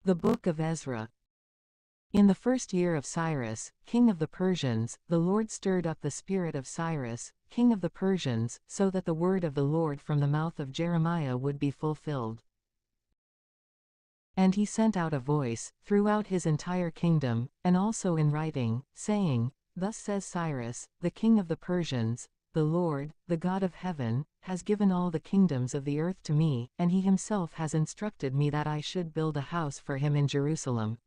The Book of Ezra. In the first year of Cyrus, king of the Persians, the Lord stirred up the spirit of Cyrus, king of the Persians, so that the word of the Lord from the mouth of Jeremiah would be fulfilled. And he sent out a voice, throughout his entire kingdom, and also in writing, saying, Thus says Cyrus, the king of the Persians, the Lord, the God of heaven, has given all the kingdoms of the earth to me, and he himself has instructed me that I should build a house for him in Jerusalem,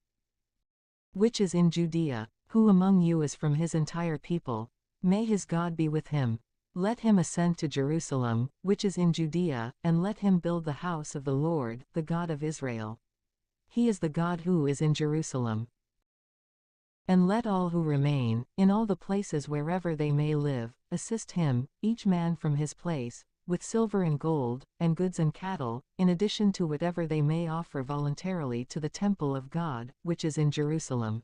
which is in Judea. Who among you is from his entire people? May his God be with him. Let him ascend to Jerusalem, which is in Judea, and let him build the house of the Lord, the God of Israel. He is the God who is in Jerusalem. And let all who remain, in all the places wherever they may live, assist him, each man from his place, with silver and gold, and goods and cattle, in addition to whatever they may offer voluntarily to the temple of God, which is in Jerusalem.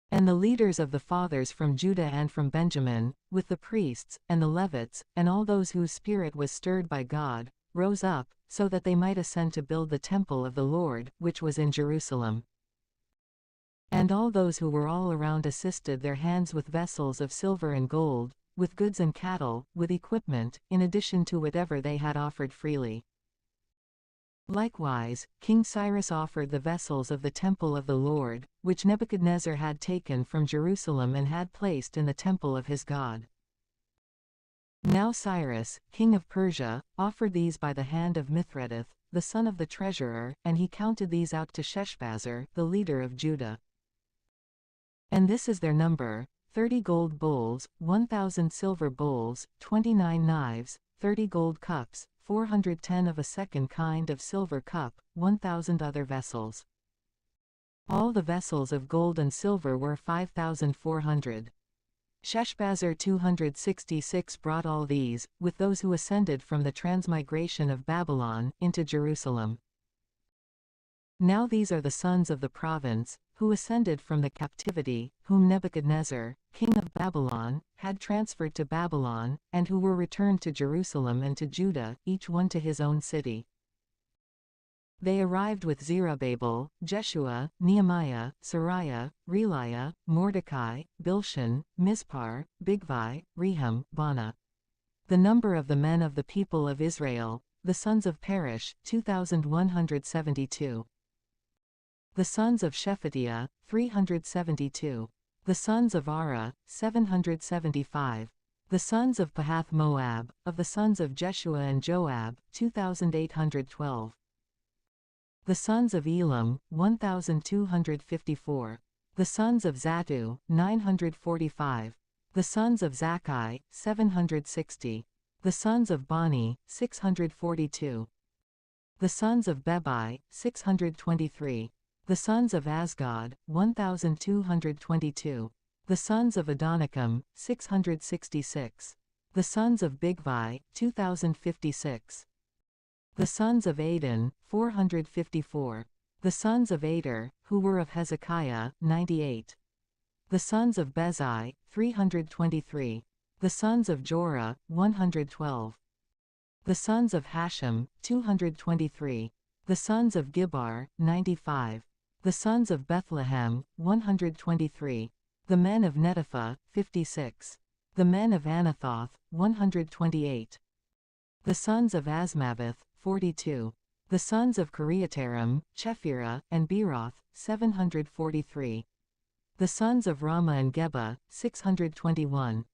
And the leaders of the fathers from Judah and from Benjamin, with the priests, and the Levites, and all those whose spirit was stirred by God, rose up, so that they might ascend to build the temple of the Lord, which was in Jerusalem. And all those who were all around assisted their hands with vessels of silver and gold, with goods and cattle, with equipment, in addition to whatever they had offered freely. Likewise, King Cyrus offered the vessels of the temple of the Lord, which Nebuchadnezzar had taken from Jerusalem and had placed in the temple of his God. Now Cyrus, king of Persia, offered these by the hand of Mithredath, the son of the treasurer, and he counted these out to Sheshbazzar, the leader of Judah. And this is their number: 30 gold bowls, 1,000 silver bowls, 29 knives, 30 gold cups, 410 of a second kind of silver cup, 1,000 other vessels. All the vessels of gold and silver were 5,400. Sheshbazzar 266 brought all these, with those who ascended from the transmigration of Babylon, into Jerusalem. Now these are the sons of the province, who ascended from the captivity, whom Nebuchadnezzar, king of Babylon, had transferred to Babylon, and who were returned to Jerusalem and to Judah, each one to his own city. They arrived with Zerubbabel, Jeshua, Nehemiah, Sariah, Reliah, Mordecai, Bilshan, Mispar, Bigvai, Rehum, Bana. The number of the men of the people of Israel, the sons of Perish, 2,172. The sons of Shephatiah, 372. The sons of Ara, 775. The sons of Pahath Moab, of the sons of Jeshua and Joab, 2,812. The sons of Elam, 1,254. The sons of Zattu, 945. The sons of Zakkai, 760. The sons of Bani, 642. The sons of Bebai, 623. The sons of Asgad, 1,222. The sons of Adonikam, 666. The sons of Bigvai, 2,056. The sons of Adin, 454. The sons of Ater, who were of Hezekiah, 98. The sons of Bezai, 323. The sons of Jorah, 112. The sons of Hashem, 223. The sons of Gibbar, 95. The sons of Bethlehem, 123. The men of Netopha, 56. The men of Anathoth, 128. The sons of Asmaveth, 42. The sons of Kiriatarim, Chephirah, and Beeroth, 743. The sons of Ramah and Geba, 621.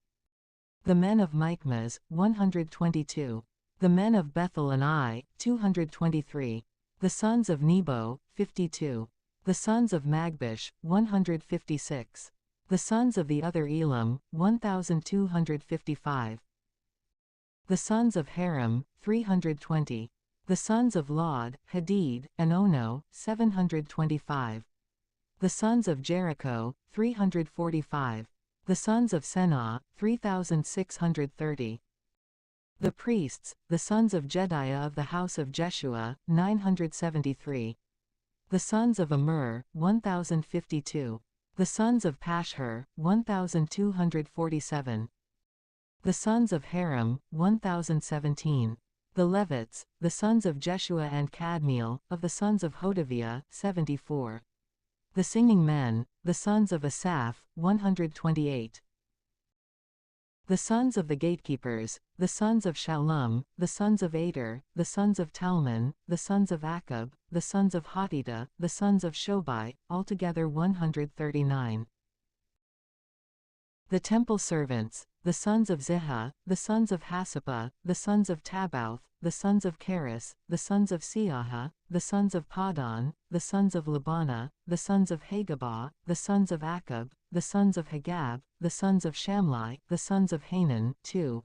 The men of Michmas, 122. The men of Bethel and Ai, 223. The sons of Nebo, 52. The sons of Magbish, 156. The sons of the other Elam, 1,255. The sons of Haram, 320. The sons of Lod, Hadid, and Ono, 725. The sons of Jericho, 345. The sons of Senah, 3,630. The priests, the sons of Jediah of the house of Jeshua, 973. The sons of Amur, 1,052. The sons of Pashhur, 1,247. The sons of Haram, 1,017. The Levites, the sons of Jeshua and Kadmiel, of the sons of Hodaviah, 74. The singing men, the sons of Asaph, 128. The sons of the gatekeepers, the sons of Shallum, the sons of Ater, the sons of Talmon, the sons of Akub, the sons of Hatita, the sons of Shobai, altogether 139. The temple servants, the sons of Ziha, the sons of Hasapah, the sons of Tabauth, the sons of Keris, the sons of Siaha, the sons of Padon, the sons of Labana, the sons of Hagabah, the sons of Akub, the sons of Hagab, the sons of Shamlai, the sons of Hanan, 2.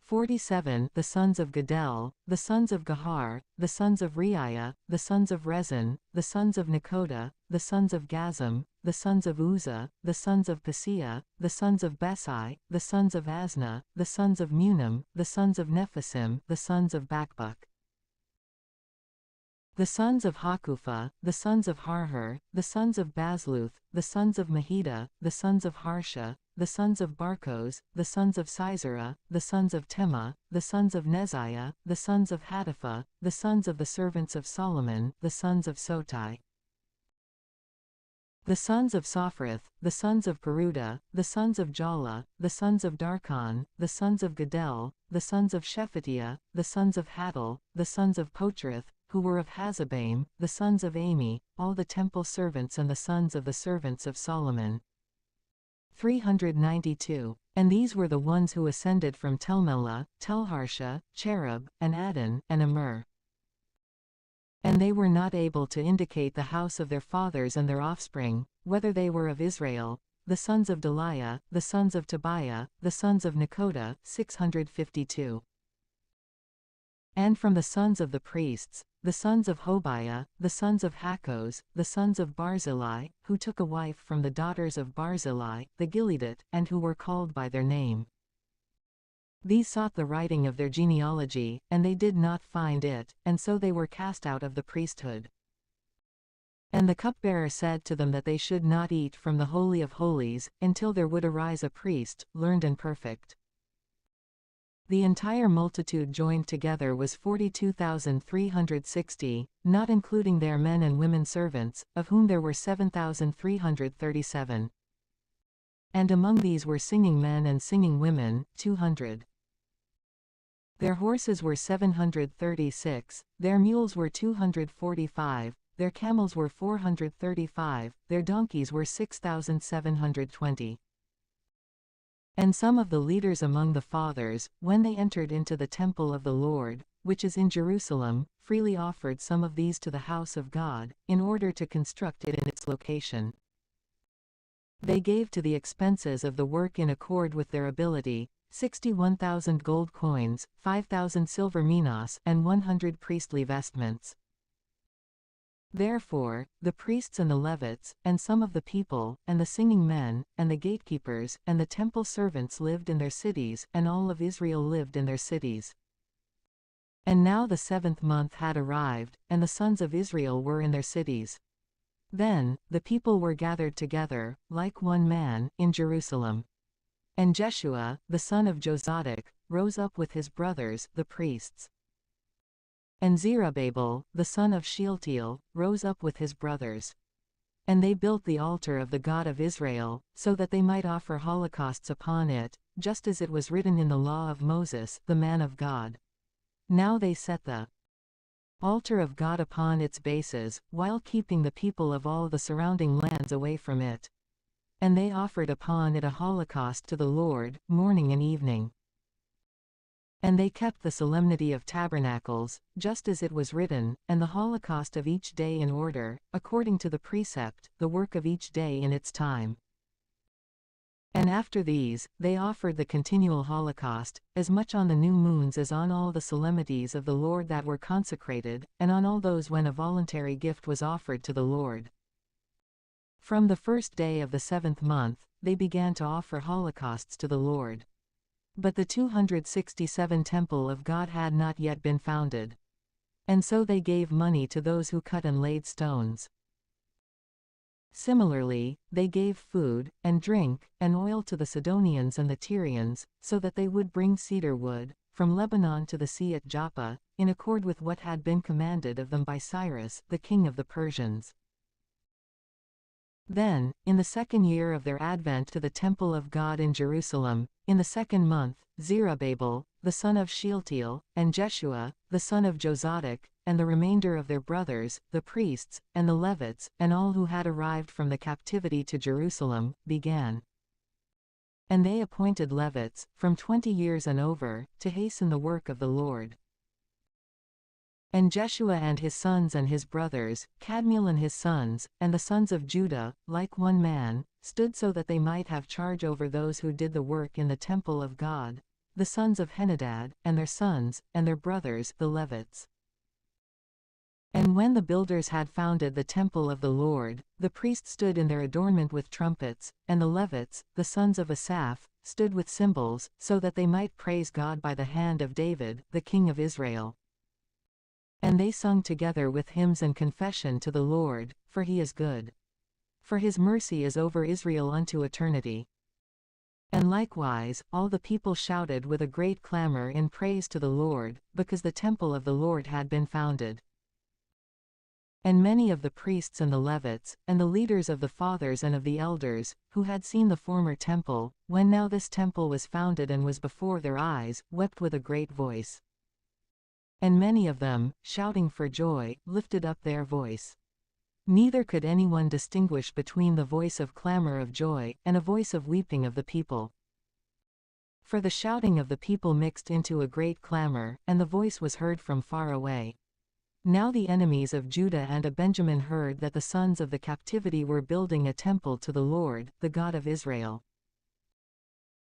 47. The sons of Gadel, the sons of Gahar, the sons of Reiah, the sons of Rezin, the sons of Nekoda, the sons of Gazam, the sons of Uzzah, the sons of Paseah, the sons of Besai, the sons of Asna, the sons of Munim, the sons of Nephisim, the sons of Bakbuk. The sons of Hakupha, the sons of Harhur, the sons of Bazluth, the sons of Mahida, the sons of Harsha, the sons of Barkos, the sons of Sisera, the sons of Tema, the sons of Neziah, the sons of Hatipha, the sons of the servants of Solomon, the sons of Sotai. The sons of Sophrith, the sons of Peruda, the sons of Jala, the sons of Darkon, the sons of Gadel, the sons of Shephatiah, the sons of Hattil, the sons of Pochereth, who were of Hazabaim, the sons of Ami, all the temple servants and the sons of the servants of Solomon. 392. And these were the ones who ascended from Telmelah, Telharsha, Cherub, and Adon, and Immer. And they were not able to indicate the house of their fathers and their offspring, whether they were of Israel, the sons of Deliah, the sons of Tobiah, the sons of Nekoda, 652. And from the sons of the priests, the sons of Hobiah, the sons of Hakkoz, the sons of Barzillai, who took a wife from the daughters of Barzillai, the Gileadite, and who were called by their name. These sought the writing of their genealogy, and they did not find it, and so they were cast out of the priesthood. And the cupbearer said to them that they should not eat from the Holy of Holies, until there would arise a priest, learned and perfect. The entire multitude joined together was 42,360, not including their men and women servants, of whom there were 7,337. And among these were singing men and singing women, 200. Their horses were 736, their mules were 245, their camels were 435, their donkeys were 6,720. And some of the leaders among the fathers, when they entered into the temple of the Lord, which is in Jerusalem, freely offered some of these to the house of God, in order to construct it in its location. They gave to the expenses of the work in accord with their ability, 61,000 gold coins, 5,000 silver minas, and 100 priestly vestments. Therefore, the priests and the Levites, and some of the people, and the singing men, and the gatekeepers, and the temple servants lived in their cities, and all of Israel lived in their cities. And now the 7th month had arrived, and the sons of Israel were in their cities. Then, the people were gathered together, like one man, in Jerusalem. And Jeshua, the son of Jozadak, rose up with his brothers, the priests. And Zerubbabel, the son of Shealtiel, rose up with his brothers. And they built the altar of the God of Israel, so that they might offer holocausts upon it, just as it was written in the law of Moses, the man of God. Now they set the altar of God upon its bases, while keeping the people of all the surrounding lands away from it. And they offered upon it a holocaust to the Lord, morning and evening. And they kept the solemnity of tabernacles, just as it was written, and the holocaust of each day in order, according to the precept, the work of each day in its time. And after these, they offered the continual holocaust, as much on the new moons as on all the solemnities of the Lord that were consecrated, and on all those when a voluntary gift was offered to the Lord. From the first day of the 7th month, they began to offer holocausts to the Lord. But the 267 temple of God had not yet been founded. And so they gave money to those who cut and laid stones. Similarly, they gave food, and drink, and oil to the Sidonians and the Tyrians, so that they would bring cedar wood, from Lebanon to the sea at Joppa, in accord with what had been commanded of them by Cyrus, the king of the Persians. Then, in the 2nd year of their advent to the temple of God in Jerusalem, in the 2nd month, Zerubbabel, the son of Shealtiel, and Jeshua, the son of Jozadak, and the remainder of their brothers, the priests, and the Levites, and all who had arrived from the captivity to Jerusalem, began. And they appointed Levites, from 20 years and over, to hasten the work of the Lord. And Jeshua and his sons and his brothers, Kadmiel and his sons, and the sons of Judah, like one man, stood so that they might have charge over those who did the work in the temple of God, the sons of Henadad, and their sons, and their brothers, the Levites. And when the builders had founded the temple of the Lord, the priests stood in their adornment with trumpets, and the Levites, the sons of Asaph, stood with cymbals, so that they might praise God by the hand of David, the king of Israel. And they sung together with hymns and confession to the Lord, for he is good. For his mercy is over Israel unto eternity. And likewise, all the people shouted with a great clamor in praise to the Lord, because the temple of the Lord had been founded. And many of the priests and the Levites, and the leaders of the fathers and of the elders, who had seen the former temple, when now this temple was founded and was before their eyes, wept with a great voice. And many of them, shouting for joy, lifted up their voice. Neither could anyone distinguish between the voice of clamor of joy, and a voice of weeping of the people. For the shouting of the people mixed into a great clamor, and the voice was heard from far away. Now the enemies of Judah and of Benjamin heard that the sons of the captivity were building a temple to the Lord, the God of Israel.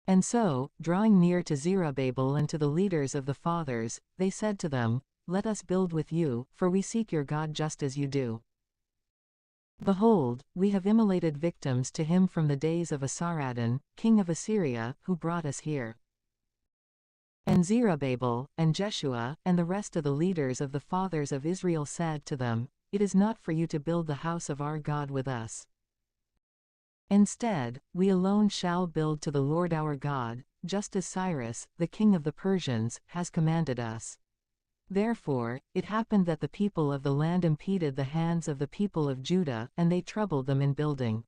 And so, drawing near to Zerubbabel and to the leaders of the fathers, they said to them, Let us build with you, for we seek your God just as you do. Behold, we have immolated victims to him from the days of Esarhaddon, king of Assyria, who brought us here. And Zerubbabel, and Jeshua, and the rest of the leaders of the fathers of Israel said to them, It is not for you to build the house of our God with us. Instead, we alone shall build to the Lord our God, just as Cyrus, the king of the Persians, has commanded us. Therefore, it happened that the people of the land impeded the hands of the people of Judah, and they troubled them in building.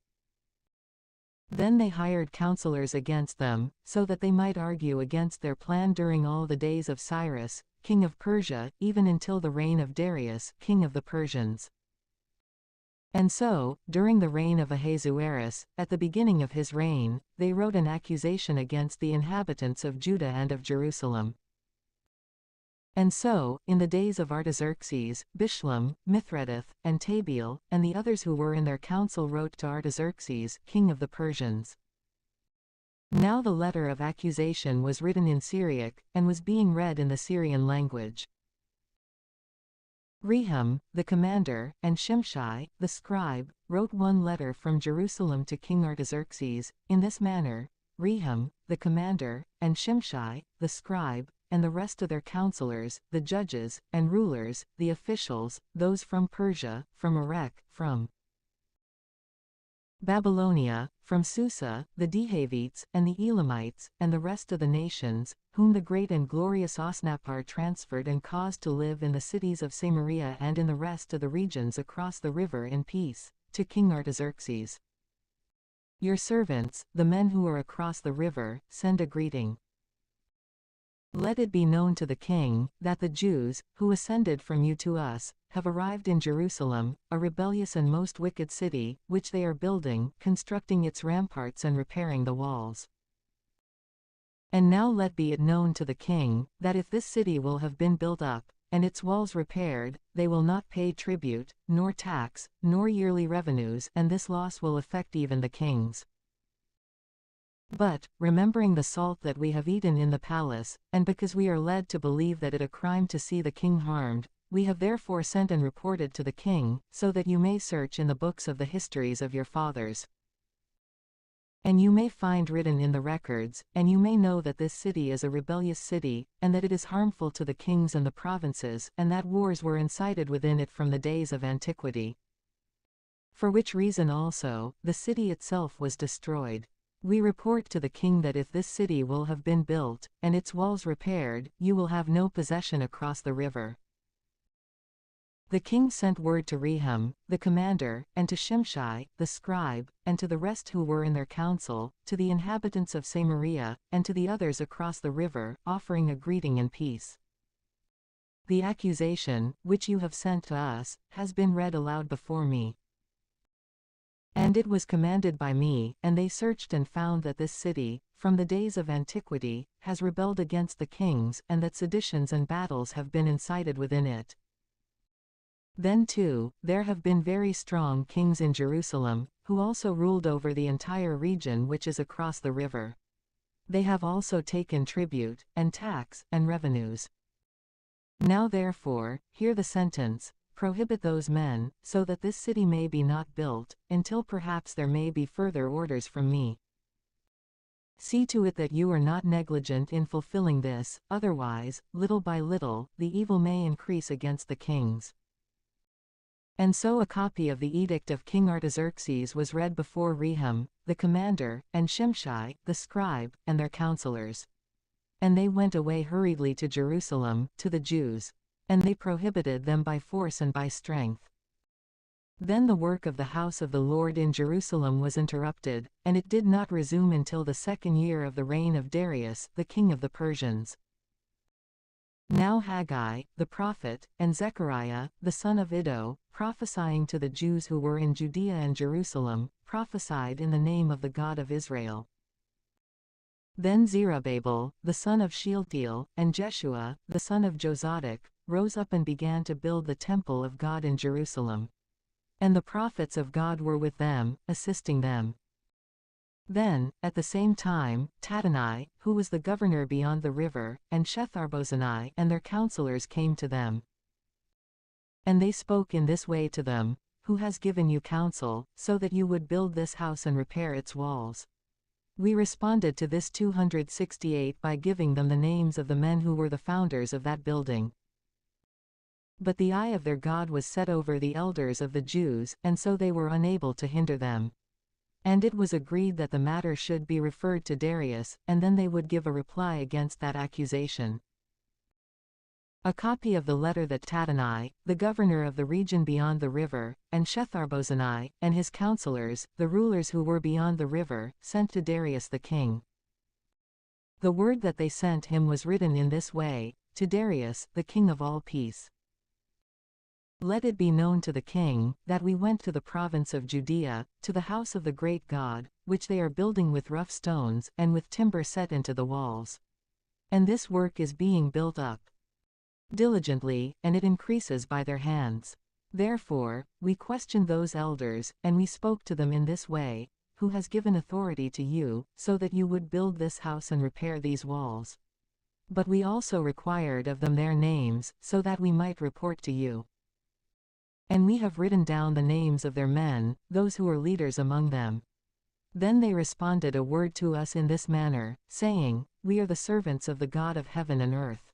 Then they hired counselors against them, so that they might argue against their plan during all the days of Cyrus, king of Persia, even until the reign of Darius, king of the Persians. And so, during the reign of Ahasuerus, at the beginning of his reign, they wrote an accusation against the inhabitants of Judah and of Jerusalem. And so, in the days of Artaxerxes, Bishlam, Mithredath, and Tabeel, and the others who were in their council wrote to Artaxerxes, king of the Persians. Now the letter of accusation was written in Syriac, and was being read in the Syrian language. Rehum, the commander, and Shimshai, the scribe, wrote one letter from Jerusalem to King Artaxerxes, in this manner, Rehum, the commander, and Shimshai, the scribe, and the rest of their counselors, the judges, and rulers, the officials, those from Persia, from Erech, from Babylonia, from Susa, the Dehavites, and the Elamites, and the rest of the nations, whom the great and glorious Osnappar transferred and caused to live in the cities of Samaria and in the rest of the regions across the river in peace, to King Artaxerxes. Your servants, the men who are across the river, send a greeting. Let it be known to the king, that the Jews, who ascended from you to us, have arrived in Jerusalem, a rebellious and most wicked city, which they are building, constructing its ramparts and repairing the walls. And now let be it known to the king, that if this city will have been built up, and its walls repaired, they will not pay tribute, nor tax, nor yearly revenues, and this loss will affect even the kings. But, remembering the salt that we have eaten in the palace, and because we are led to believe that it a crime to see the king harmed, we have therefore sent and reported to the king, so that you may search in the books of the histories of your fathers. And you may find written in the records, and you may know that this city is a rebellious city, and that it is harmful to the kings and the provinces, and that wars were incited within it from the days of antiquity. For which reason also, the city itself was destroyed. We report to the king that if this city will have been built, and its walls repaired, you will have no possession across the river. The king sent word to Rehum, the commander, and to Shimshai, the scribe, and to the rest who were in their council, to the inhabitants of Samaria, and to the others across the river, offering a greeting and peace. The accusation, which you have sent to us, has been read aloud before me. And it was commanded by me, and they searched and found that this city, from the days of antiquity, has rebelled against the kings, and that seditions and battles have been incited within it. Then too, there have been very strong kings in Jerusalem, who also ruled over the entire region which is across the river. They have also taken tribute, and tax, and revenues. Now therefore, hear the sentence, prohibit those men, so that this city may be not built, until perhaps there may be further orders from me. See to it that you are not negligent in fulfilling this, otherwise, little by little, the evil may increase against the kings. And so a copy of the edict of King Artaxerxes was read before Rehum, the commander, and Shimshai, the scribe, and their counselors. And they went away hurriedly to Jerusalem, to the Jews. And they prohibited them by force and by strength. Then the work of the house of the Lord in Jerusalem was interrupted, and it did not resume until the 2nd year of the reign of Darius, the king of the Persians. Now Haggai, the prophet, and Zechariah, the son of Iddo, prophesying to the Jews who were in Judea and Jerusalem, prophesied in the name of the God of Israel. Then Zerubbabel, the son of Shealtiel, and Jeshua, the son of Jozadak, rose up and began to build the temple of God in Jerusalem. And the prophets of God were with them, assisting them. Then, at the same time, Tattenai, who was the governor beyond the river, and Shethar-bozenai and their counselors came to them. And they spoke in this way to them, Who has given you counsel, so that you would build this house and repair its walls? We responded to this 268 by giving them the names of the men who were the founders of that building. But the eye of their God was set over the elders of the Jews, and so they were unable to hinder them. And it was agreed that the matter should be referred to Darius, and then they would give a reply against that accusation. A copy of the letter that Tattenai, the governor of the region beyond the river, and Shethar-bozenai, and his counselors, the rulers who were beyond the river, sent to Darius the king. The word that they sent him was written in this way, To Darius, the king of all peace. Let it be known to the king, that we went to the province of Judea, to the house of the great God, which they are building with rough stones, and with timber set into the walls. And this work is being built up diligently, and it increases by their hands. Therefore, we questioned those elders, and we spoke to them in this way, Who has given authority to you, so that you would build this house and repair these walls? But we also required of them their names, so that we might report to you. And we have written down the names of their men, those who are leaders among them. Then they responded a word to us in this manner, saying, We are the servants of the God of heaven and earth.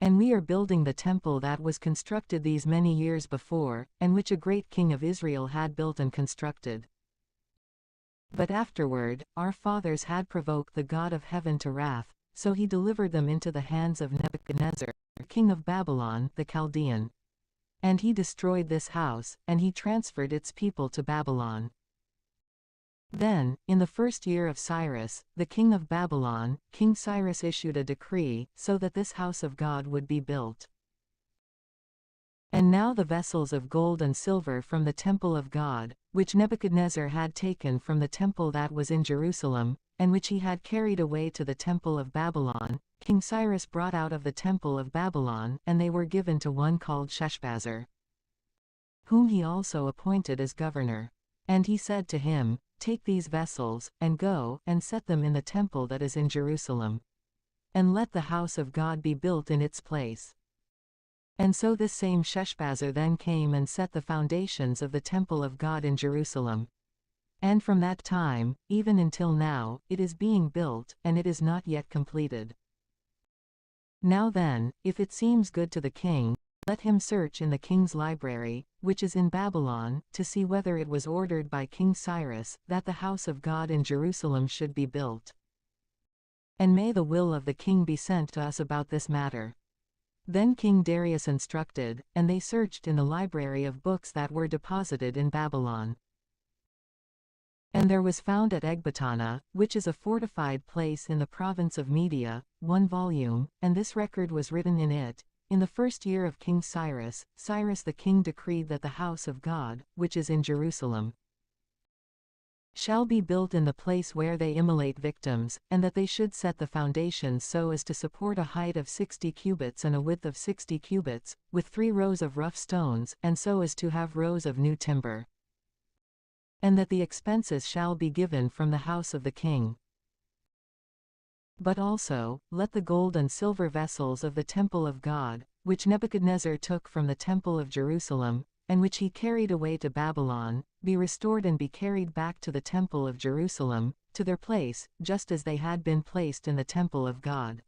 And we are building the temple that was constructed these many years before, and which a great king of Israel had built and constructed. But afterward, our fathers had provoked the God of heaven to wrath, so he delivered them into the hands of Nebuchadnezzar, king of Babylon, the Chaldean. And he destroyed this house, and he transferred its people to Babylon. Then, in the 1st year of Cyrus, the king of Babylon, King Cyrus issued a decree, so that this house of God would be built. And now the vessels of gold and silver from the temple of God, which Nebuchadnezzar had taken from the temple that was in Jerusalem, and which he had carried away to the temple of Babylon, King Cyrus brought out of the temple of Babylon, and they were given to one called Sheshbazzar, whom he also appointed as governor. And he said to him, Take these vessels, and go, and set them in the temple that is in Jerusalem. And let the house of God be built in its place. And so this same Sheshbazzar then came and set the foundations of the temple of God in Jerusalem. And from that time, even until now, it is being built, and it is not yet completed. Now then, if it seems good to the king, Let him search in the king's library, which is in Babylon, to see whether it was ordered by King Cyrus that the house of God in Jerusalem should be built. And may the will of the king be sent to us about this matter. Then King Darius instructed, and they searched in the library of books that were deposited in Babylon. And there was found at Ecbatana, which is a fortified place in the province of Media, 1 volume, and this record was written in it. In the 1st year of King Cyrus, Cyrus the king decreed that the house of God, which is in Jerusalem, shall be built in the place where they immolate victims, and that they should set the foundations so as to support a height of 60 cubits and a width of 60 cubits, with 3 rows of rough stones, and so as to have rows of new timber. And that the expenses shall be given from the house of the king. But also, let the gold and silver vessels of the temple of God, which Nebuchadnezzar took from the temple of Jerusalem, and which he carried away to Babylon, be restored and be carried back to the temple of Jerusalem, to their place, just as they had been placed in the temple of God.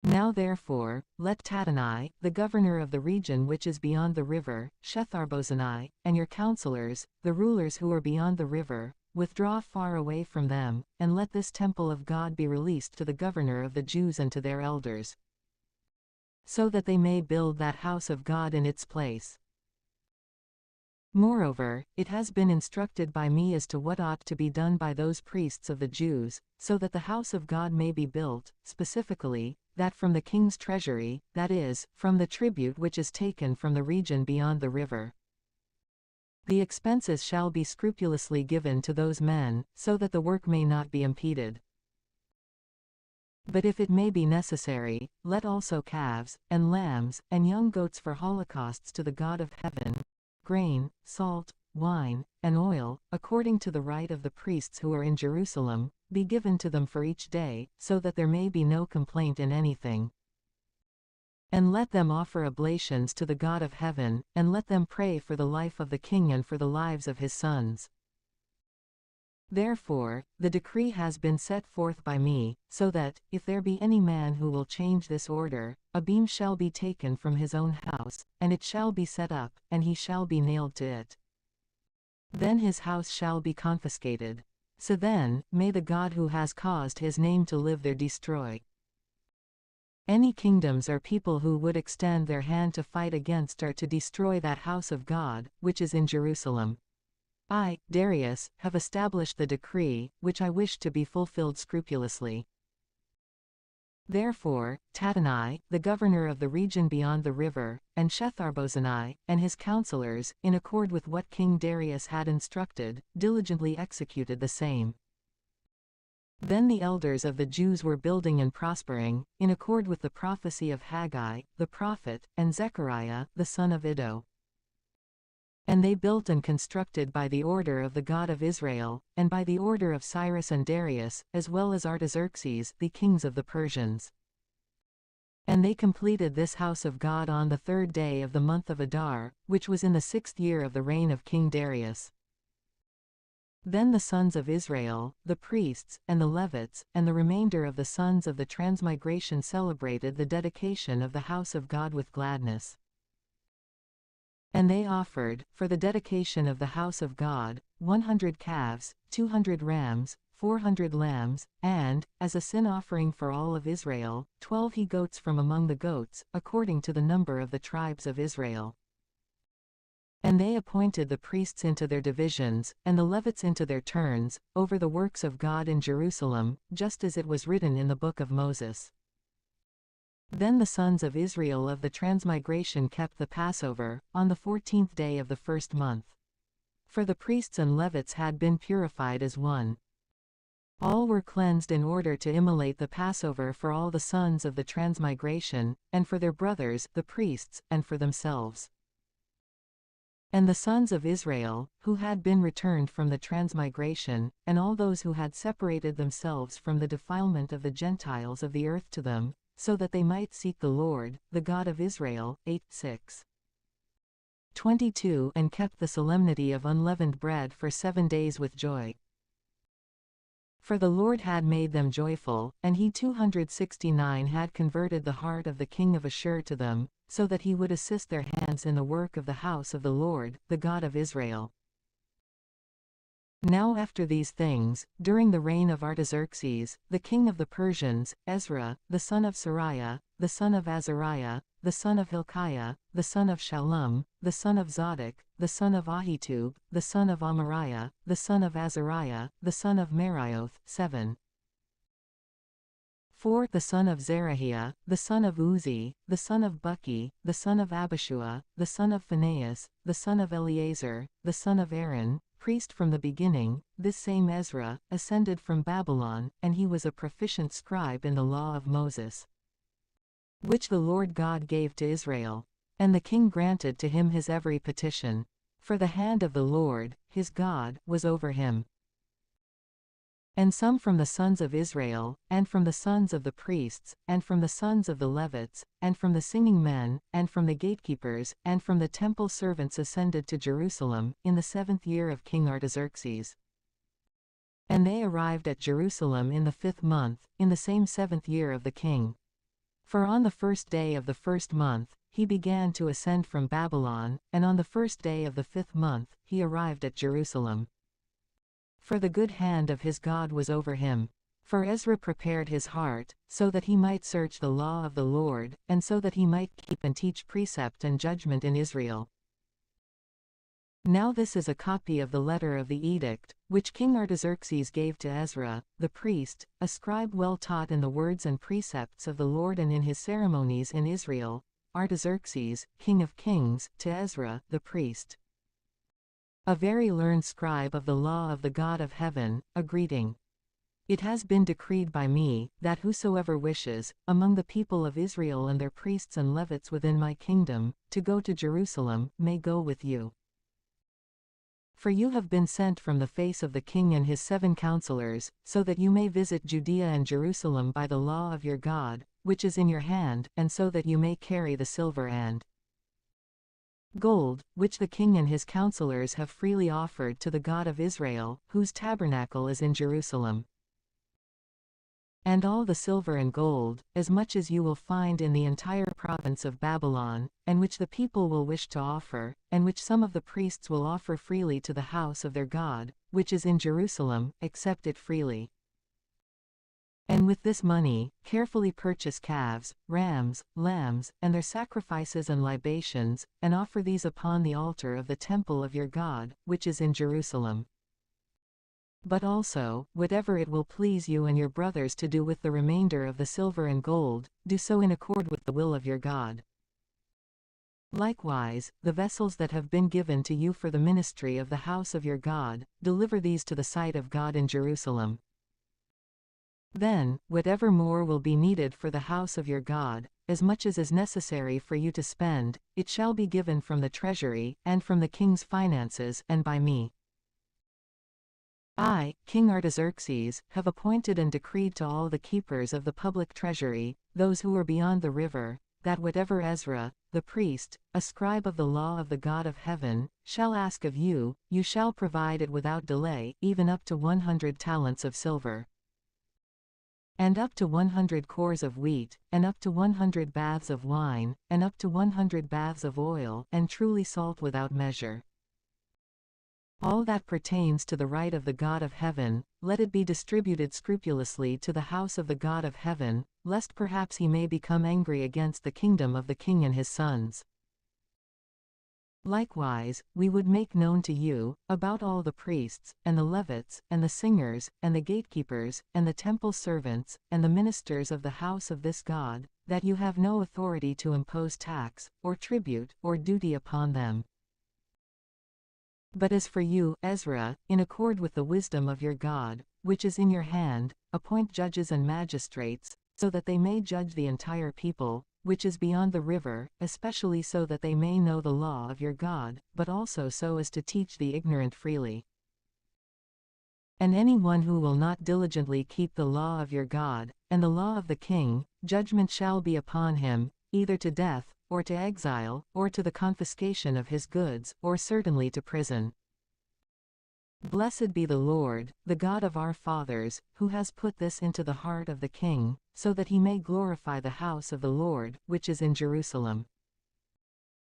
Now therefore, let Tattenai, the governor of the region which is beyond the river, Shethar-bozenai, and your counselors, the rulers who are beyond the river, withdraw far away from them, and let this temple of God be released to the governor of the Jews and to their elders, so that they may build that house of God in its place. Moreover, it has been instructed by me as to what ought to be done by those priests of the Jews, so that the house of God may be built, specifically, that from the king's treasury, that is, from the tribute which is taken from the region beyond the river, the expenses shall be scrupulously given to those men, so that the work may not be impeded. But if it may be necessary, let also calves, and lambs, and young goats for holocausts to the God of heaven, grain, salt, wine, and oil, according to the right of the priests who are in Jerusalem, be given to them for each day, so that there may be no complaint in anything. And let them offer oblations to the God of heaven, and let them pray for the life of the king and for the lives of his sons. Therefore, the decree has been set forth by me, so that, if there be any man who will change this order, a beam shall be taken from his own house, and it shall be set up, and he shall be nailed to it. Then his house shall be confiscated. So then, may the God who has caused his name to live there destroy any kingdoms or people who would extend their hand to fight against or to destroy that house of God, which is in Jerusalem. I, Darius, have established the decree, which I wish to be fulfilled scrupulously. Therefore, Tattenai, the governor of the region beyond the river, and Shethar-bozenai, and his counselors, in accord with what King Darius had instructed, diligently executed the same. Then the elders of the Jews were building and prospering, in accord with the prophecy of Haggai, the prophet, and Zechariah, the son of Iddo. And they built and constructed by the order of the God of Israel, and by the order of Cyrus and Darius, as well as Artaxerxes, the kings of the Persians. And they completed this house of God on the 3rd day of the month of Adar, which was in the 6th year of the reign of King Darius. Then the sons of Israel, the priests, and the Levites, and the remainder of the sons of the transmigration celebrated the dedication of the house of God with gladness. And they offered, for the dedication of the house of God, 100 calves, 200 rams, 400 lambs, and, as a sin offering for all of Israel, 12 he-goats from among the goats, according to the number of the tribes of Israel. And they appointed the priests into their divisions, and the Levites into their turns, over the works of God in Jerusalem, just as it was written in the book of Moses. Then the sons of Israel of the transmigration kept the Passover, on the 14th day of the 1st month. For the priests and Levites had been purified as one. All were cleansed in order to immolate the Passover for all the sons of the transmigration, and for their brothers, the priests, and for themselves. And the sons of Israel, who had been returned from the transmigration, and all those who had separated themselves from the defilement of the Gentiles of the earth to them, so that they might seek the Lord, the God of Israel, 8:6. 22 And kept the solemnity of unleavened bread for 7 days with joy. For the Lord had made them joyful, and he 269 had converted the heart of the king of Ashur to them, so that he would assist their hands in the work of the house of the Lord, the God of Israel. Now after these things, during the reign of Artaxerxes, the king of the Persians, Ezra, the son of Sariah, the son of Azariah, the son of Hilkiah, the son of Shallum, the son of Zadok, the son of Ahitub, the son of Amariah, the son of Azariah, the son of Merioth, 7. 4. The son of Zerahiah, the son of Uzi, the son of Buki, the son of Abishua, the son of Phinehas, the son of Eleazar, the son of Aaron, priest from the beginning, this same Ezra, ascended from Babylon, and he was a proficient scribe in the law of Moses, which the Lord God gave to Israel. And the king granted to him his every petition. For the hand of the Lord, his God, was over him. And some from the sons of Israel, and from the sons of the priests, and from the sons of the Levites, and from the singing men, and from the gatekeepers, and from the temple servants ascended to Jerusalem, in the 7th year of King Artaxerxes. And they arrived at Jerusalem in the 5th month, in the same 7th year of the king. For on the 1st day of the 1st month, he began to ascend from Babylon, and on the 1st day of the 5th month, he arrived at Jerusalem. For the good hand of his God was over him. For Ezra prepared his heart, so that he might search the law of the Lord, and so that he might keep and teach precept and judgment in Israel. Now this is a copy of the letter of the edict, which King Artaxerxes gave to Ezra, the priest, a scribe well taught in the words and precepts of the Lord and in his ceremonies in Israel, Artaxerxes, king of kings, to Ezra, the priest, a very learned scribe of the law of the God of heaven, a greeting. It has been decreed by me, that whosoever wishes, among the people of Israel and their priests and Levites within my kingdom, to go to Jerusalem, may go with you. For you have been sent from the face of the king and his 7 counselors, so that you may visit Judea and Jerusalem by the law of your God, which is in your hand, and so that you may carry the silver and gold, which the king and his counselors have freely offered to the God of Israel, whose tabernacle is in Jerusalem. And all the silver and gold, as much as you will find in the entire province of Babylon, and which the people will wish to offer, and which some of the priests will offer freely to the house of their God, which is in Jerusalem, accept it freely. And with this money, carefully purchase calves, rams, lambs, and their sacrifices and libations, and offer these upon the altar of the temple of your God, which is in Jerusalem. But also, whatever it will please you and your brothers to do with the remainder of the silver and gold, do so in accord with the will of your God. Likewise, the vessels that have been given to you for the ministry of the house of your God, deliver these to the sight of God in Jerusalem. Then, whatever more will be needed for the house of your God, as much as is necessary for you to spend, it shall be given from the treasury, and from the king's finances, and by me. I, King Artaxerxes, have appointed and decreed to all the keepers of the public treasury, those who are beyond the river, that whatever Ezra, the priest, a scribe of the law of the God of heaven, shall ask of you, you shall provide it without delay, even up to 100 talents of silver, and up to 100 cores of wheat, and up to 100 baths of wine, and up to 100 baths of oil, and truly salt without measure. All that pertains to the right of the God of heaven, let it be distributed scrupulously to the house of the God of heaven, lest perhaps he may become angry against the kingdom of the king and his sons. Likewise, we would make known to you, about all the priests, and the Levites, and the singers, and the gatekeepers, and the temple servants, and the ministers of the house of this God, that you have no authority to impose tax, or tribute, or duty upon them. But as for you, Ezra, in accord with the wisdom of your God, which is in your hand, appoint judges and magistrates, so that they may judge the entire people, which is beyond the river, especially so that they may know the law of your God, but also so as to teach the ignorant freely. And anyone who will not diligently keep the law of your God, and the law of the king, judgment shall be upon him, either to death, or to exile, or to the confiscation of his goods, or certainly to prison. Blessed be the Lord, the God of our fathers, who has put this into the heart of the king, so that he may glorify the house of the Lord, which is in Jerusalem.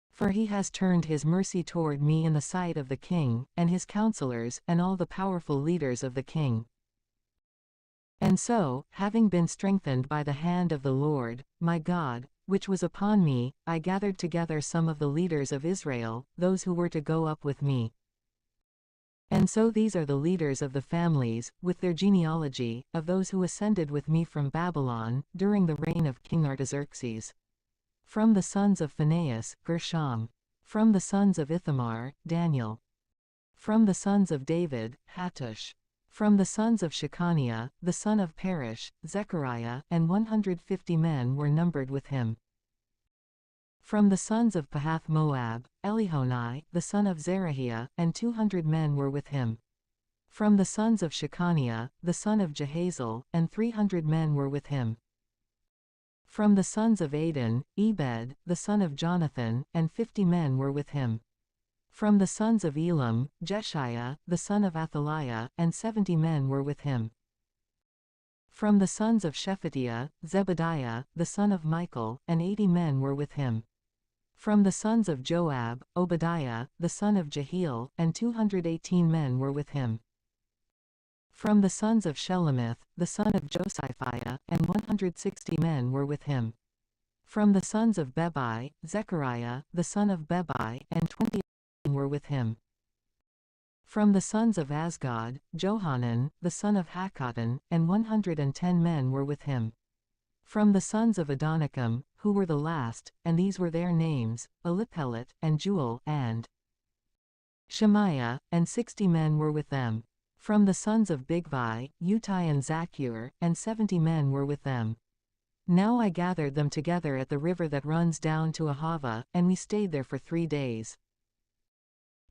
For he has turned his mercy toward me in the sight of the king, and his counselors, and all the powerful leaders of the king. And so, having been strengthened by the hand of the Lord, my God, which was upon me, I gathered together some of the leaders of Israel, those who were to go up with me. And so these are the leaders of the families, with their genealogy, of those who ascended with me from Babylon, during the reign of King Artaxerxes. From the sons of Phinehas, Gershom. From the sons of Ithamar, Daniel. From the sons of David, Hattush. From the sons of Shechaniah, the son of Parish, Zechariah, and 150 men were numbered with him. From the sons of Pahath-Moab, Elihonai, the son of Zerahiah, and 200 men were with him. From the sons of Shechaniah, the son of Jehazel, and 300 men were with him. From the sons of Adin, Ebed, the son of Jonathan, and 50 men were with him. From the sons of Elam, Jeshiah, the son of Athaliah, and 70 men were with him. From the sons of Shephatiah, Zebadiah, the son of Michael, and 80 men were with him. From the sons of Joab, Obadiah, the son of Jehiel, and 218 men were with him. From the sons of Shelomith, the son of Josiphiah, and 160 men were with him. From the sons of Bebai, Zechariah, the son of Bebai, and 20 were with him. From the sons of Asgad, Johanan, the son of Hakatan, and 110 men were with him. From the sons of Adonikam, who were the last, and these were their names, Eliphelet, and Jewel, and Shemaiah, and 60 men were with them. From the sons of Bigvai, Utai and Zachur, and 70 men were with them. Now I gathered them together at the river that runs down to Ahava, and we stayed there for 3 days.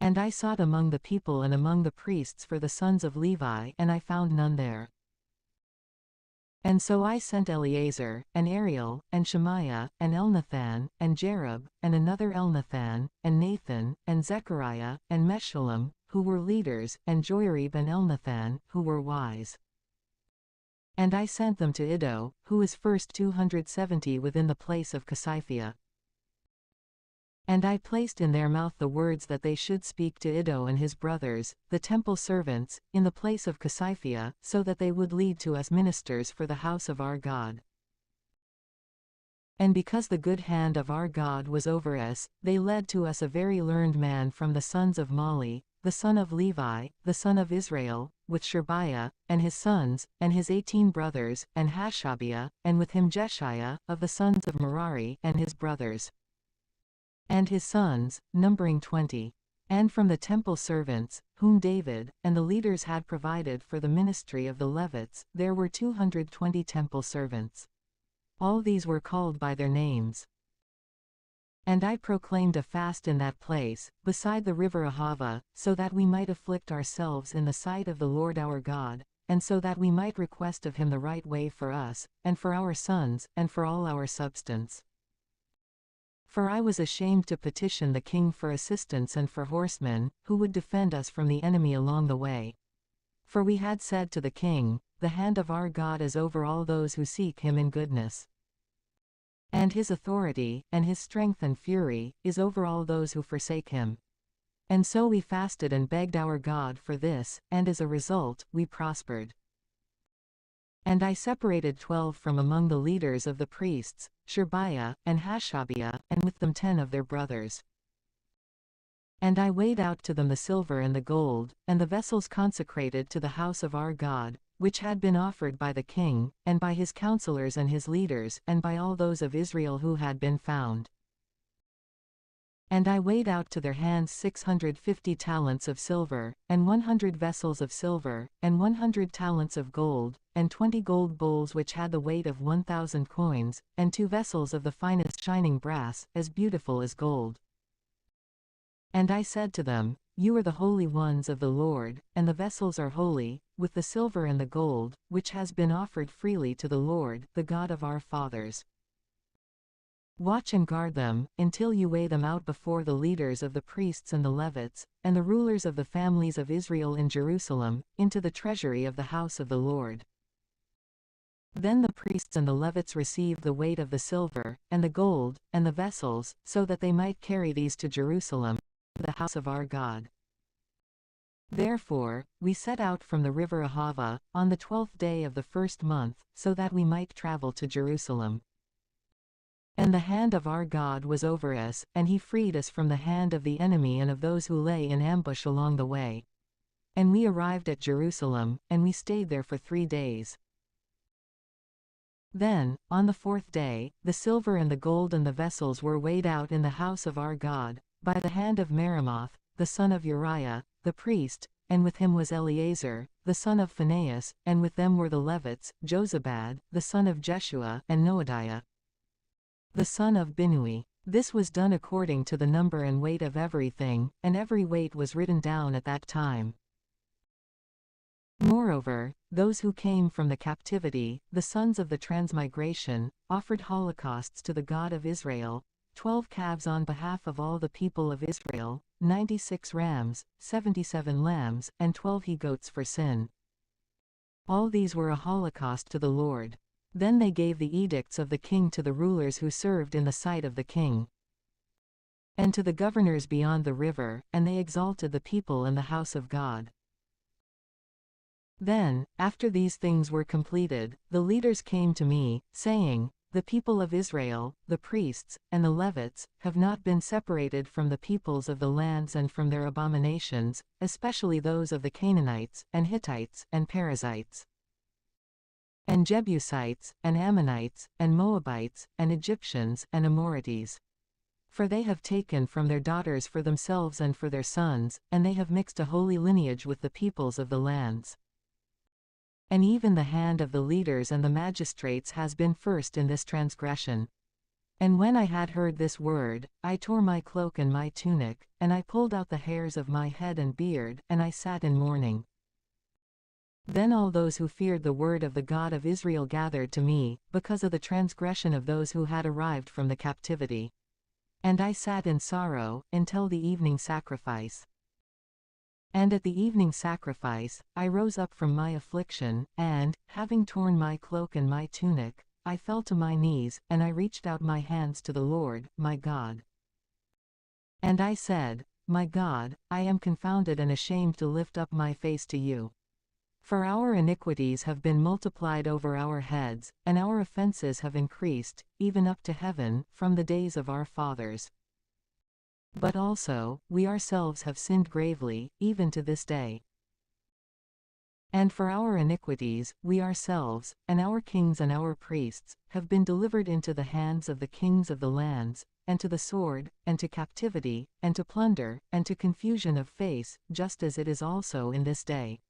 And I sought among the people and among the priests for the sons of Levi, and I found none there. And so I sent Eleazar, and Ariel, and Shemaiah, and Elnathan, and Jerub, and another Elnathan, and Nathan, and Zechariah, and Meshullam, who were leaders, and Joarib and Elnathan, who were wise. And I sent them to Iddo, who is first 270 within the place of Casiphia. And I placed in their mouth the words that they should speak to Iddo and his brothers, the temple servants, in the place of Casiphia, so that they would lead to us ministers for the house of our God. And because the good hand of our God was over us, they led to us a very learned man from the sons of Mali, the son of Levi, the son of Israel, with Sherebiah, and his sons, and his 18 brothers, and Hashabiah, and with him Jeshiah, of the sons of Merari, and his brothers. And his sons, numbering 20. And from the temple servants, whom David, and the leaders had provided for the ministry of the Levites, there were 220 temple servants. All these were called by their names. And I proclaimed a fast in that place, beside the river Ahava, so that we might afflict ourselves in the sight of the Lord our God, and so that we might request of him the right way for us, and for our sons, and for all our substance. For I was ashamed to petition the king for assistance and for horsemen, who would defend us from the enemy along the way. For we had said to the king, the hand of our God is over all those who seek him in goodness. And his authority, and his strength and fury, is over all those who forsake him. And so we fasted and begged our God for this, and as a result, we prospered. And I separated 12 from among the leaders of the priests, Sherebiah, and Hashabiah, and with them 10 of their brothers. And I weighed out to them the silver and the gold, and the vessels consecrated to the house of our God, which had been offered by the king, and by his counselors and his leaders, and by all those of Israel who had been found. And I weighed out to their hands 650 talents of silver, and 100 vessels of silver, and 100 talents of gold, and 20 gold bowls which had the weight of 1,000 coins, and 2 vessels of the finest shining brass, as beautiful as gold. And I said to them, You are the holy ones of the Lord, and the vessels are holy, with the silver and the gold, which has been offered freely to the Lord, the God of our fathers. Watch and guard them, until you weigh them out before the leaders of the priests and the Levites, and the rulers of the families of Israel in Jerusalem, into the treasury of the house of the Lord. Then the priests and the Levites received the weight of the silver, and the gold, and the vessels, so that they might carry these to Jerusalem, the house of our God. Therefore, we set out from the river Ahava, on the 12th day of the first month, so that we might travel to Jerusalem. And the hand of our God was over us, and he freed us from the hand of the enemy and of those who lay in ambush along the way. And we arrived at Jerusalem, and we stayed there for 3 days. Then, on the 4th day, the silver and the gold and the vessels were weighed out in the house of our God, by the hand of Meremoth, the son of Uriah, the priest, and with him was Eleazar, the son of Phinehas, and with them were the Levites, Jozabad, the son of Jeshua, and Noadiah, the son of Binnui. This was done according to the number and weight of everything, and every weight was written down at that time. Moreover, those who came from the captivity, the sons of the transmigration, offered holocausts to the God of Israel, 12 calves on behalf of all the people of Israel, 96 rams, 77 lambs, and 12 he-goats for sin. All these were a holocaust to the Lord. Then they gave the edicts of the king to the rulers who served in the sight of the king, and to the governors beyond the river, and they exalted the people in the house of God. Then, after these things were completed, the leaders came to me, saying, The people of Israel, the priests, and the Levites, have not been separated from the peoples of the lands and from their abominations, especially those of the Canaanites, and Hittites, and Perizzites, and Jebusites, and Ammonites, and Moabites, and Egyptians, and Amorites. For they have taken from their daughters for themselves and for their sons, and they have mixed a holy lineage with the peoples of the lands. And even the hand of the leaders and the magistrates has been first in this transgression. And when I had heard this word, I tore my cloak and my tunic, and I pulled out the hairs of my head and beard, and I sat in mourning. Then all those who feared the word of the God of Israel gathered to me, because of the transgression of those who had arrived from the captivity. And I sat in sorrow, until the evening sacrifice. And at the evening sacrifice, I rose up from my affliction, and, having torn my cloak and my tunic, I fell to my knees, and I reached out my hands to the Lord, my God. And I said, My God, I am confounded and ashamed to lift up my face to you. For our iniquities have been multiplied over our heads, and our offenses have increased, even up to heaven, from the days of our fathers. But also, we ourselves have sinned gravely, even to this day. And for our iniquities, we ourselves, and our kings and our priests, have been delivered into the hands of the kings of the lands, and to the sword, and to captivity, and to plunder, and to confusion of face, just as it is also in this day.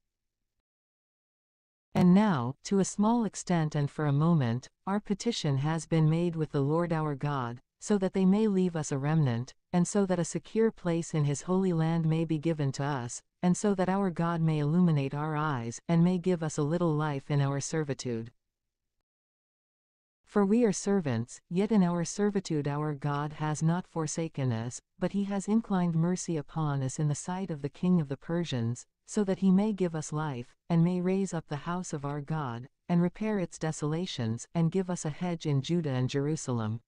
And now, to a small extent and for a moment, our petition has been made with the Lord our God, so that they may leave us a remnant, and so that a secure place in his holy land may be given to us, and so that our God may illuminate our eyes, and may give us a little life in our servitude. For we are servants, yet in our servitude our God has not forsaken us, but he has inclined mercy upon us in the sight of the king of the Persians, so that he may give us life, and may raise up the house of our God, and repair its desolations, and give us a hedge in Judah and Jerusalem.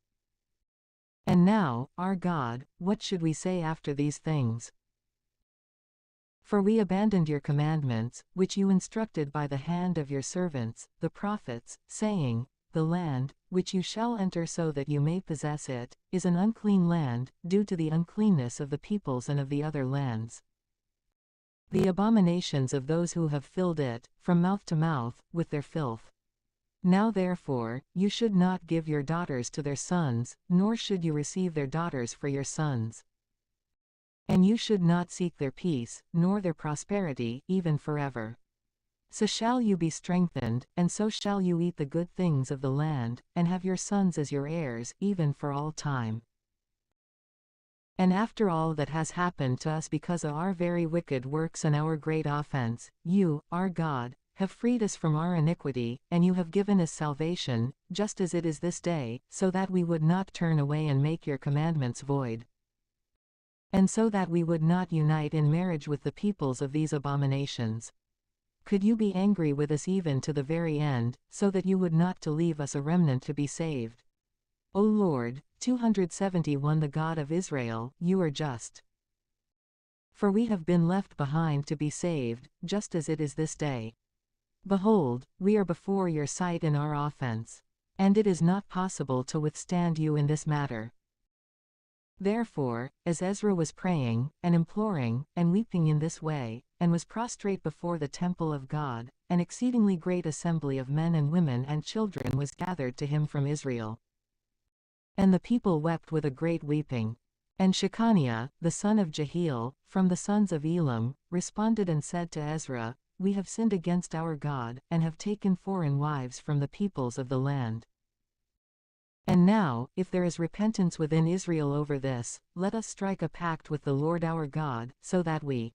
And now, our God, what should we say after these things? For we abandoned your commandments, which you instructed by the hand of your servants, the prophets, saying, The land, which you shall enter so that you may possess it, is an unclean land, due to the uncleanness of the peoples and of the other lands. The abominations of those who have filled it, from mouth to mouth, with their filth. Now therefore, you should not give your daughters to their sons, nor should you receive their daughters for your sons. And you should not seek their peace, nor their prosperity, even forever. So shall you be strengthened, and so shall you eat the good things of the land, and have your sons as your heirs, even for all time. And after all that has happened to us because of our very wicked works and our great offense, you, our God, have freed us from our iniquity, and you have given us salvation, just as it is this day, so that we would not turn away and make your commandments void. And so that we would not unite in marriage with the peoples of these abominations. Could you be angry with us even to the very end, so that you would not to leave us a remnant to be saved? O Lord, 271 The God of Israel, you are just. For we have been left behind to be saved, just as it is this day. Behold, we are before your sight in our offense. And it is not possible to withstand you in this matter. Therefore, as Ezra was praying, and imploring, and weeping in this way, and was prostrate before the temple of God, an exceedingly great assembly of men and women and children was gathered to him from Israel. And the people wept with a great weeping. And Shechaniah, the son of Jehiel, from the sons of Elam, responded and said to Ezra, We have sinned against our God, and have taken foreign wives from the peoples of the land. And now, if there is repentance within Israel over this, let us strike a pact with the Lord our God, so that we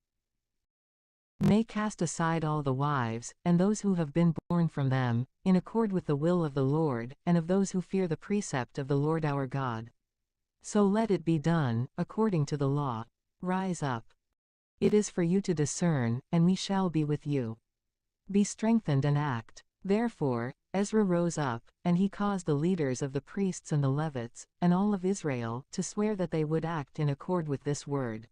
may cast aside all the wives, and those who have been born from them, in accord with the will of the Lord, and of those who fear the precept of the Lord our God. So let it be done, according to the law. Rise up. It is for you to discern, and we shall be with you. Be strengthened and act. Therefore, Ezra rose up, and he caused the leaders of the priests and the Levites, and all of Israel, to swear that they would act in accord with this word.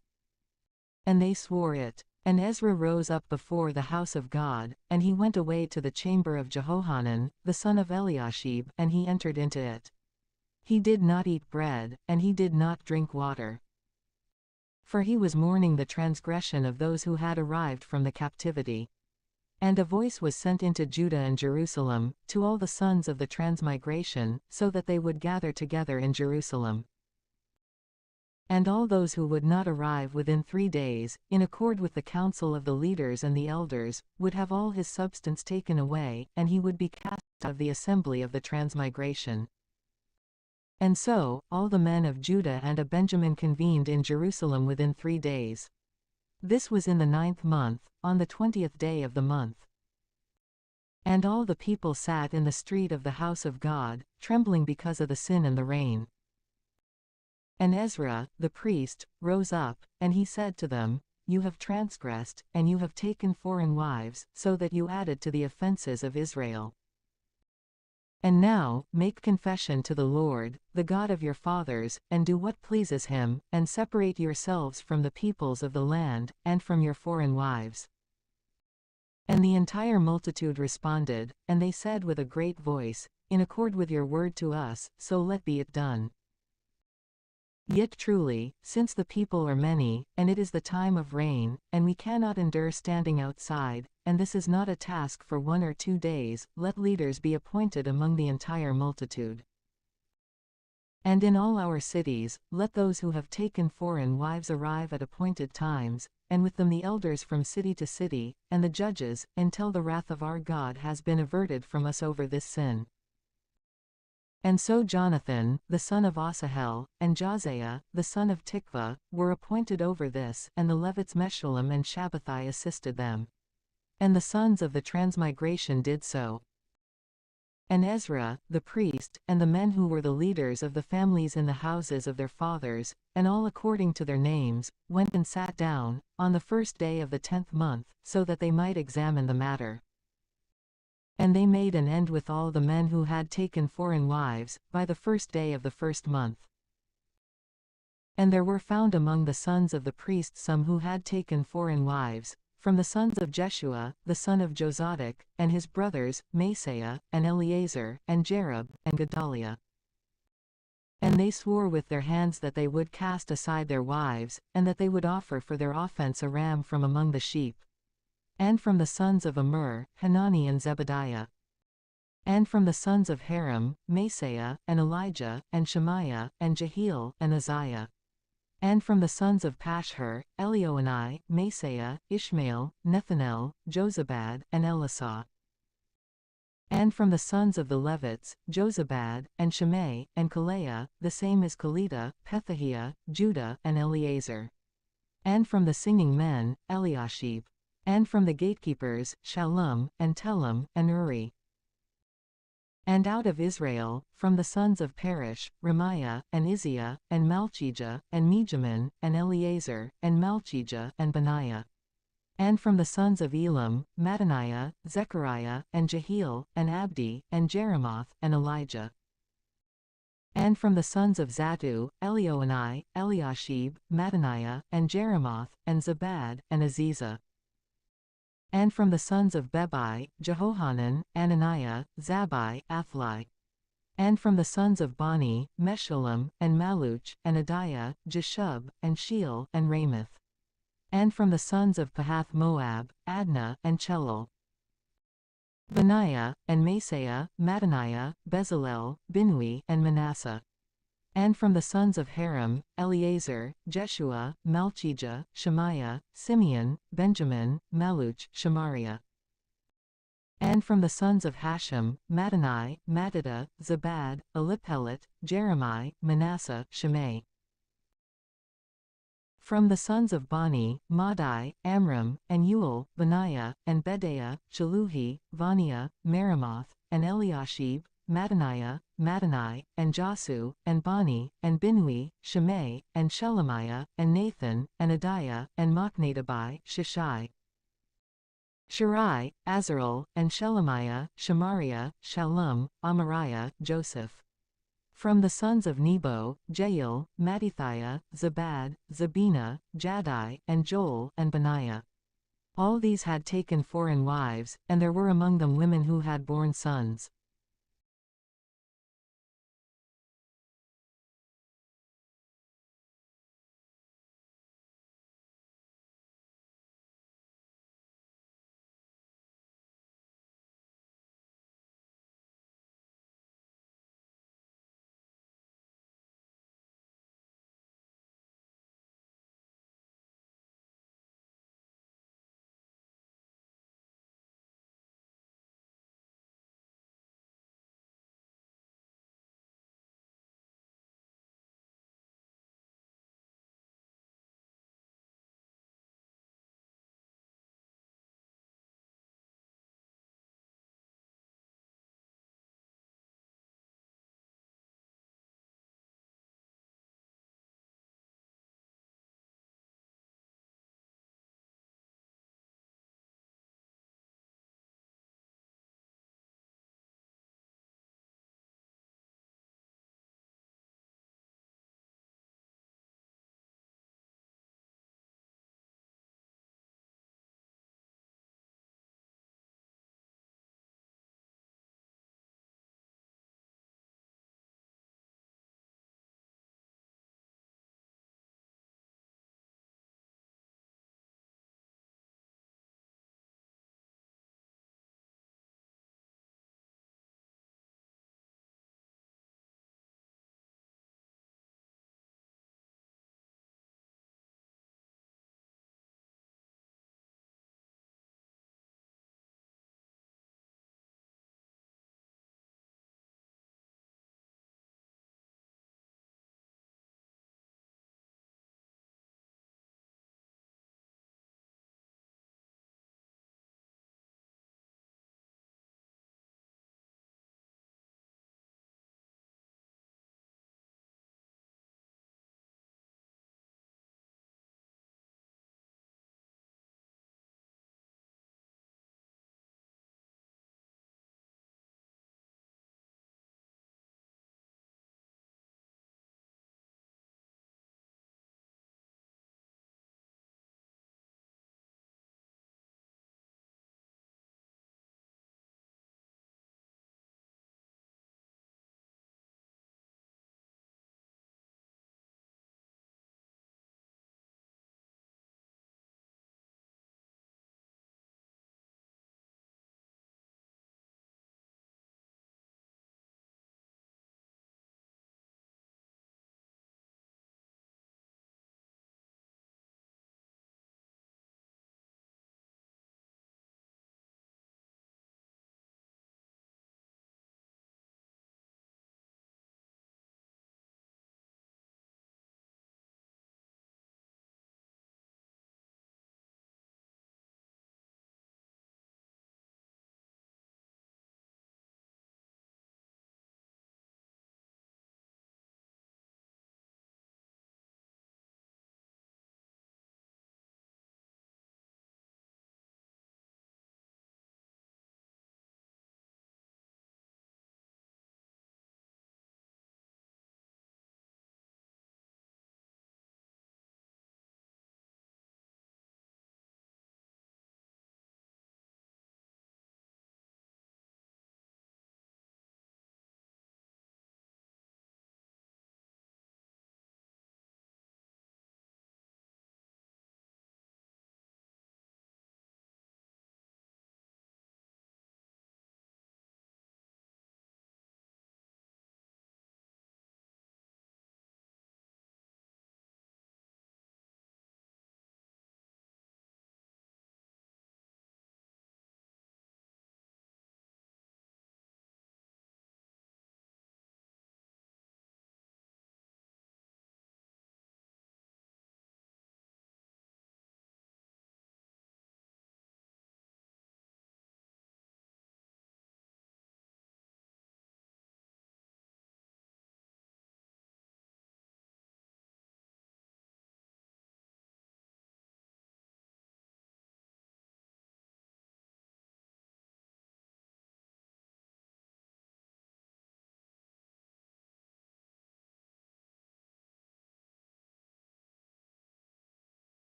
And they swore it. And Ezra rose up before the house of God, and he went away to the chamber of Jehohanan, the son of Eliashib, and he entered into it. He did not eat bread, and he did not drink water. For he was mourning the transgression of those who had arrived from the captivity. And a voice was sent into Judah and Jerusalem, to all the sons of the transmigration, so that they would gather together in Jerusalem. And all those who would not arrive within 3 days, in accord with the counsel of the leaders and the elders, would have all his substance taken away, and he would be cast out of the assembly of the transmigration. And so, all the men of Judah and of Benjamin convened in Jerusalem within 3 days. This was in the 9th month, on the 20th day of the month. And all the people sat in the street of the house of God, trembling because of the sin and the rain. And Ezra, the priest, rose up, and he said to them, You have transgressed, and you have taken foreign wives, so that you added to the offenses of Israel. And now, make confession to the Lord, the God of your fathers, and do what pleases him, and separate yourselves from the peoples of the land, and from your foreign wives. And the entire multitude responded, and they said with a great voice, In accord with your word to us, so let be it done. Yet truly, since the people are many, and it is the time of rain, and we cannot endure standing outside, and this is not a task for 1 or 2 days, let leaders be appointed among the entire multitude. And in all our cities, let those who have taken foreign wives arrive at appointed times, and with them the elders from city to city, and the judges, until the wrath of our God has been averted from us over this sin. And so Jonathan, the son of Asahel, and Josiah, the son of Tikvah, were appointed over this, and the Levites Meshullam and Shabbathai assisted them. And the sons of the transmigration did so. And Ezra, the priest, and the men who were the leaders of the families in the houses of their fathers, and all according to their names, went and sat down, on the 1st day of the 10th month, so that they might examine the matter. And they made an end with all the men who had taken foreign wives, by the 1st day of the 1st month. And there were found among the sons of the priests some who had taken foreign wives, from the sons of Jeshua, the son of Jozadak, and his brothers, Maaseiah, and Eleazar, and Jerub, and Gedaliah. And they swore with their hands that they would cast aside their wives, and that they would offer for their offense a ram from among the sheep. And from the sons of Immer, Hanani and Zebediah. And from the sons of Haram, Maaseiah, and Elijah, and Shemaiah, and Jehiel, and Uzziah. And from the sons of Pashhur, Elioenai, Maaseiah, Ishmael, Nethanel, Jozabad, and Elisah. And from the sons of the Levites, Jozabad, and Shimei, and Kaleah, the same as Kelita, Pethahiah, Judah, and Eleazar. And from the singing men, Eliashib. And from the gatekeepers, Shallum, and Telem, and Uri. And out of Israel, from the sons of Perish, Remiah, and Izziah, and Malchijah, and Mijamin, and Eleazar, and Malchijah, and Benaiah. And from the sons of Elam, Mattaniah, Zechariah, and Jehiel, and Abdi, and Jeremoth, and Elijah. And from the sons of Zattu, Elioenai, Eliashib, Mattaniah, and Jeremoth, and Zabad, and Aziza. And from the sons of Bebai, Jehohanan, Ananiah, Zabbai, Athli. And from the sons of Bani, Meshullam, and Maluch, and Adiah, Jeshub, and Sheel, and Ramoth. And from the sons of Pahath Moab, Adnah, and Chelal. Benaiah, and Maaseiah, Mattaniah, Bezalel, Binui, and Manasseh. And from the sons of Haram, Eleazar, Jeshua, Malchijah, Shemaiah, Simeon, Benjamin, Maluch, Shemariah. And from the sons of Hashem, Mattanai, Mattada, Zabad, Eliphelet, Jeremiah, Manasseh, Shimei. From the sons of Bani, Madai, Amram, and Uel, Benaiah, and Bedaiah, Shaluhi, Vaniah, Meremoth, and Eliashib, Mattaniah, Mattanai, and Jasu, and Bani, and Binui, Shimei, and Shelemiah, and Nathan, and Adiah, and Machnadebai, Shishai. Shirai, Azarel, and Shelemiah, Shemariah, Shallum, Amariah, Joseph. From the sons of Nebo, Jael, Mattithiah, Zabad, Zabina, Jaddai, and Joel, and Benaiah. All these had taken foreign wives, and there were among them women who had borne sons.